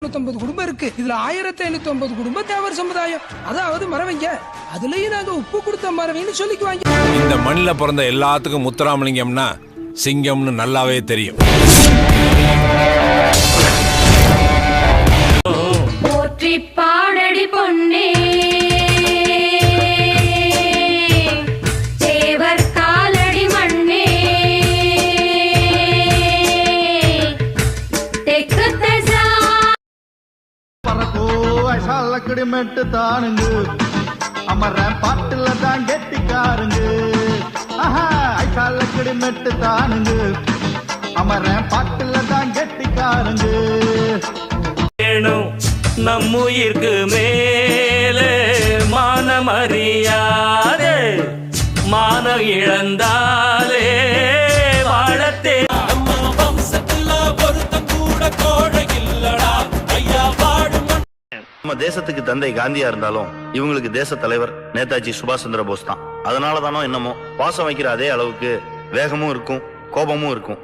1539 குடும்பம் இருக்கு. இதுல 1550 குடும்பம் தேவர் சமுதாயம், அதாவது மறவங்க. அதுலயும் நாங்க உப்பு கொடுத்த மறவைன்னு சொல்லிக்குவாங்க. இந்த மண்ணில பிறந்த எல்லாத்துக்கும் முத்துராமலிங்கம்னா சிங்கம்னு நல்லாவே தெரியும். போற்றி பாடடி பொன்னே தேவர் காலடி மண்ணே தெற்கு தசா பறக்கோ ஐசாலக்கடி மெட்டு தானுங்க அமர பாட்டுல தான் கெட்டிக்காருங்க. ஆஹா ஐசாலக்கடி மெட்டு தானுங்க அமர பாட்டுல தான் கெட்டிக்காருங்க. நம்முயிர்க்கு மேலே மானமறியாதே மானம் இழந்தாலே வாழத்தே. நம்ம தேசத்துக்கு தந்தை காந்தியா இருந்தாலும் இவங்களுக்கு தேச தலைவர் நேதாஜி சுபாஷ் சந்திர போஸ் தான். அதனால தானோ என்னமோ பாசம் வைக்கிற அதே அளவுக்கு வேகமும் இருக்கும், கோபமும் இருக்கும்.